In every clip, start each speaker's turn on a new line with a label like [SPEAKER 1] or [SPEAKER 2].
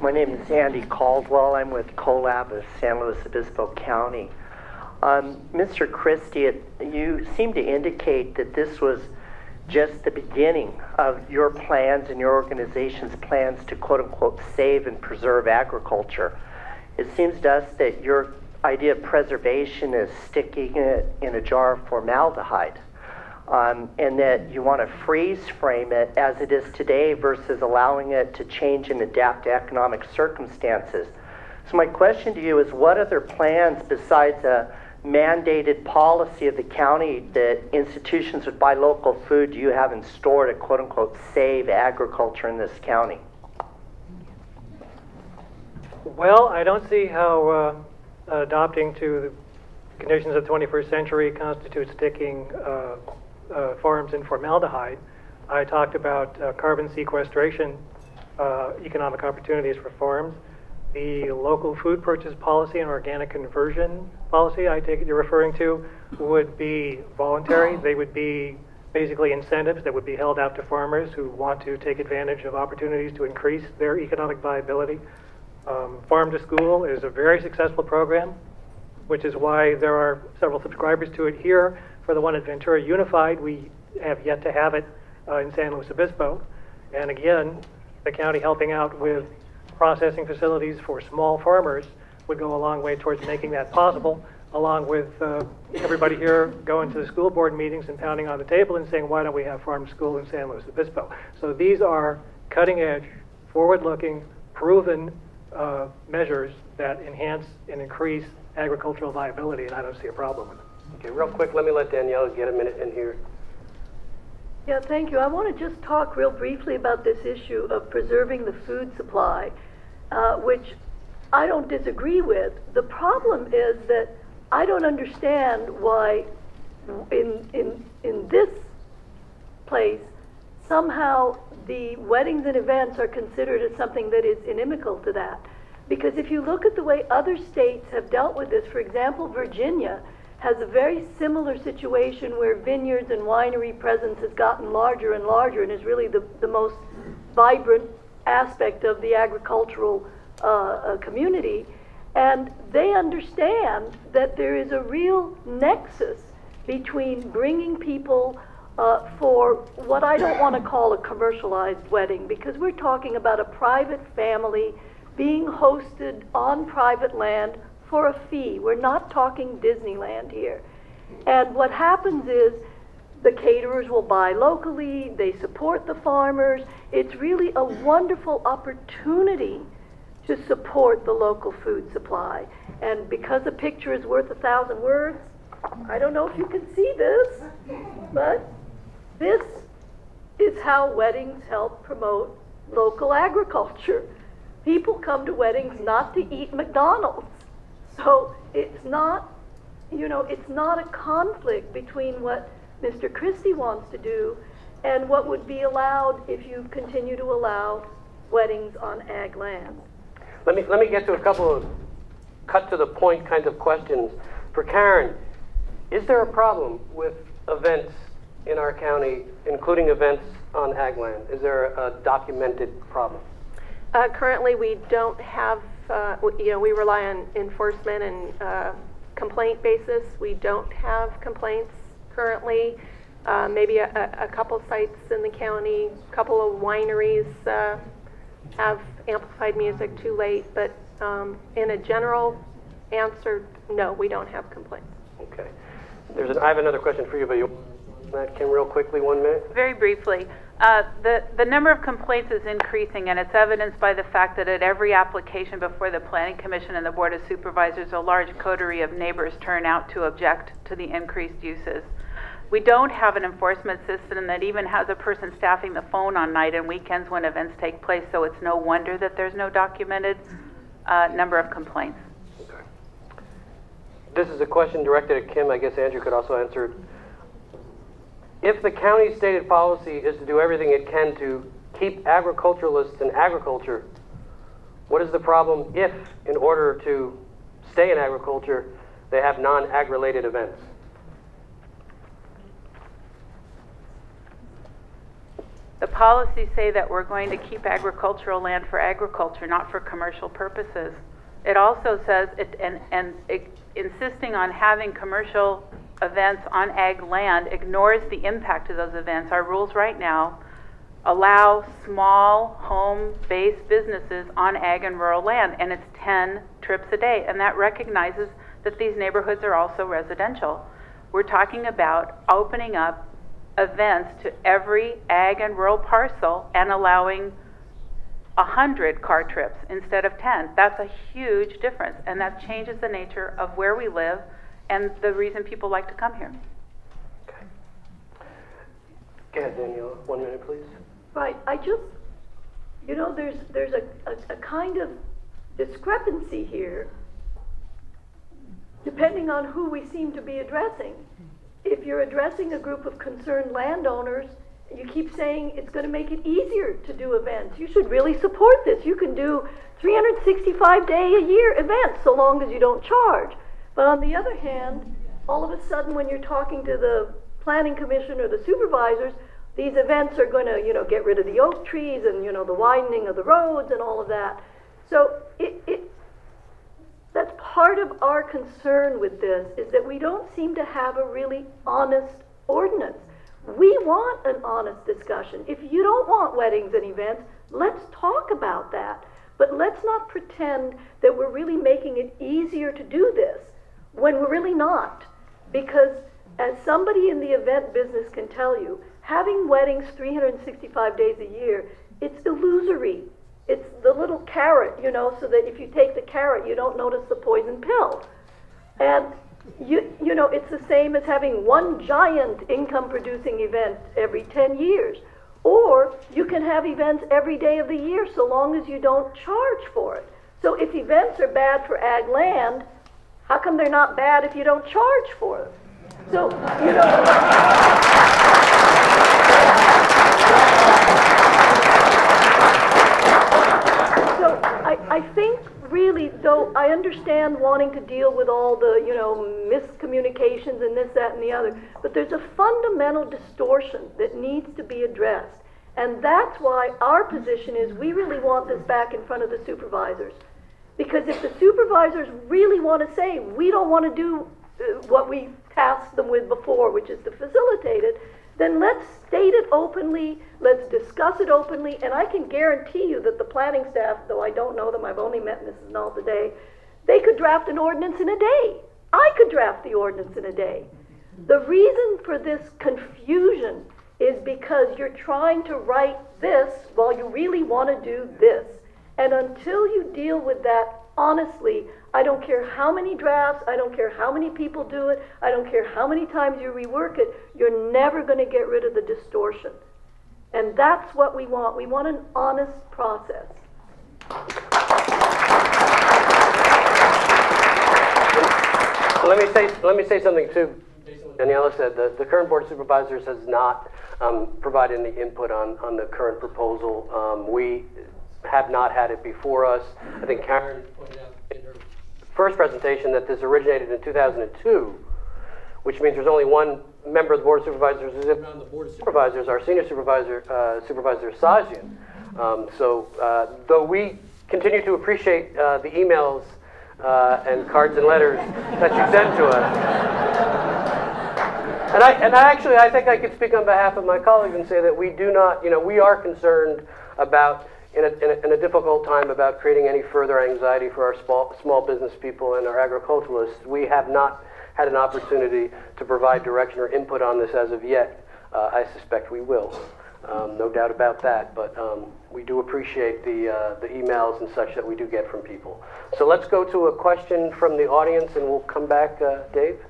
[SPEAKER 1] My name is Andy Caldwell. I'm with COLAB of San Luis Obispo County. Mr. Christie, you seem to indicate that this was just the beginning of your plans and your organization's plans to quote-unquote save and preserve agriculture. It seems to us that your idea of preservation is sticking it in a jar of formaldehyde. And that you want to freeze frame it as it is today versus allowing it to change and adapt to economic circumstances. So my question to you is, what other plans besides a mandated policy of the county that institutions would buy local food do you have in store to quote-unquote save agriculture in this county?
[SPEAKER 2] Well, I don't see how adopting to the conditions of the 21st century constitutes sticking farms in formaldehyde. I talked about carbon sequestration, economic opportunities for farms. The local food purchase policy and organic conversion policy, I take it you're referring to, would be voluntary. They would be basically incentives that would be held out to farmers who want to take advantage of opportunities to increase their economic viability. Farm to School is a very successful program, which is why there are several subscribers to it here. For the one at Ventura Unified, we have yet to have it in San Luis Obispo. And again, the county helping out with processing facilities for small farmers would go a long way towards making that possible, along with everybody here going to the school board meetings and pounding on the table and saying, why don't we have farm school in San Luis Obispo? So these are cutting edge, forward-looking, proven measures that enhance and increase agricultural viability, and I don't see a problem with it.
[SPEAKER 3] Okay, real quick, let me let Danielle get a minute in here.
[SPEAKER 4] Yeah, thank you. I want to just talk real briefly about this issue of preserving the food supply, which I don't disagree with. The problem is that I don't understand why in this place somehow the weddings and events are considered as something that is inimical to that. Because if you look at the way other states have dealt with this, for example, Virginia has a very similar situation where vineyards and winery presence has gotten larger and larger and is really the most vibrant aspect of the agricultural community. And they understand that there is a real nexus between bringing people for what I don't want to call a commercialized wedding, because we're talking about a private family being hosted on private land for a fee. We're not talking Disneyland here. And what happens is the caterers will buy locally, they support the farmers. It's really a wonderful opportunity to support the local food supply. And because a picture is worth 1,000 words, I don't know if you can see this, but this is how weddings help promote local agriculture. People come to weddings not to eat McDonald's. So it's not, it's not a conflict between what Mr. Christie wants to do and what would be allowed if you continue to allow weddings on ag land.
[SPEAKER 3] Let me get to a couple of cut to the point kinds of questions. For Karen, is there a problem with events in our county, including events on ag land? Is there a documented problem?
[SPEAKER 5] Currently, we don't have, we rely on enforcement and complaint basis. We don't have complaints currently. Maybe a couple sites in the county, a couple of wineries have amplified music too late, but in a general answer, no, we don't have complaints.
[SPEAKER 3] Okay. I have another question for you, but Matt, Kim, real quickly, 1 minute.
[SPEAKER 6] Very briefly. The number of complaints is increasing, and it's evidenced by the fact that at every application before the Planning Commission and the Board of Supervisors, a large coterie of neighbors turn out to object to the increased uses. We don't have an enforcement system that even has a person staffing the phone on night and weekends when events take place, so it's no wonder that there's no documented number of complaints.
[SPEAKER 3] Okay. This is a question directed at Kim. I guess Andrew could also answer it. If the county's stated policy is to do everything it can to keep agriculturalists in agriculture, what is the problem if, in order to stay in agriculture, they have non-ag-related events?
[SPEAKER 6] The policies say that we're going to keep agricultural land for agriculture, not for commercial purposes. It also says, insisting on having commercial events on ag land ignores the impact of those events. Our rules right now allow small home-based businesses on ag and rural land, and it's 10 trips a day, and that recognizes that these neighborhoods are also residential. We're talking about opening up events to every ag and rural parcel and allowing 100 car trips instead of 10. That's a huge difference, and that changes the nature of where we live and the reason people like to come here.
[SPEAKER 3] Okay. Go ahead, Daniela. 1 minute, please.
[SPEAKER 4] Right. I just, you know, there's a kind of discrepancy here depending on who we seem to be addressing. If you're addressing a group of concerned landowners, you keep saying it's going to make it easier to do events. You should really support this. You can do 365-day-a-year events so long as you don't charge. But on the other hand, all of a sudden when you're talking to the planning commission or the supervisors, these events are going to, you know, get rid of the oak trees and, you know, the widening of the roads and all of that. So that's part of our concern with this, is that we don't seem to have a really honest ordinance. We want an honest discussion. If you don't want weddings and events, let's talk about that. But let's not pretend that we're really making it easier to do this when we're really not. Because as somebody in the event business can tell you, having weddings 365 days a year, it's illusory. It's the little carrot, you know, so that if you take the carrot, you don't notice the poison pill. And you know, it's the same as having one giant income-producing event every 10 years. Or you can have events every day of the year so long as you don't charge for it. So if events are bad for ag land, how come they're not bad if you don't charge for them? So, you know... I think really, though, I understand wanting to deal with all the, you know, miscommunications and this, that, and the other, but there's a fundamental distortion that needs to be addressed. And that's why our position is we really want this back in front of the supervisors. Because if the supervisors really want to say, we don't want to do what we tasked them with before, which is to facilitate it, then let's state it openly, let's discuss it openly, and I can guarantee you that the planning staff, though I don't know them, I've only met Mrs. Null today, they could draft an ordinance in a day. I could draft the ordinance in a day. The reason for this confusion is because you're trying to write this while you really want to do this. And until you deal with that honestly, I don't care how many drafts, I don't care how many people do it, I don't care how many times you rework it, you're never going to get rid of the distortion. And that's what we want. We want an honest process.
[SPEAKER 3] Let me say something too. Daniela said the current Board of Supervisors has not provided any input on the current proposal. We have not had it before us. I think Karen pointed out in her first presentation that this originated in 2002, which means there's only one member of the Board of Supervisors who's on the Board of Supervisors, our senior supervisor, Supervisor Sajian. Though we continue to appreciate the emails and cards and letters that you send to us. And I think I could speak on behalf of my colleagues and say that we do not, we are concerned about, in a difficult time, about creating any further anxiety for our small business people and our agriculturalists. We have not had an opportunity to provide direction or input on this as of yet. I suspect we will. No doubt about that, but we do appreciate the emails and such that we do get from people. So let's go to a question from the audience, and we'll come back. Dave?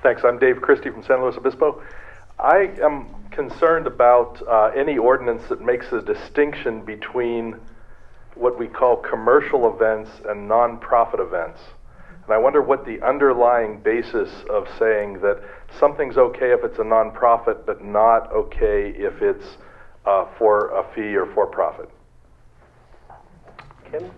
[SPEAKER 7] Thanks. I'm Dave Christie from San Luis Obispo. I am concerned about any ordinance that makes a distinction between what we call commercial events and nonprofit events. And I wonder what the underlying basis of saying that something's okay if it's a nonprofit, but not okay if it's for a fee or for profit.
[SPEAKER 3] Kim?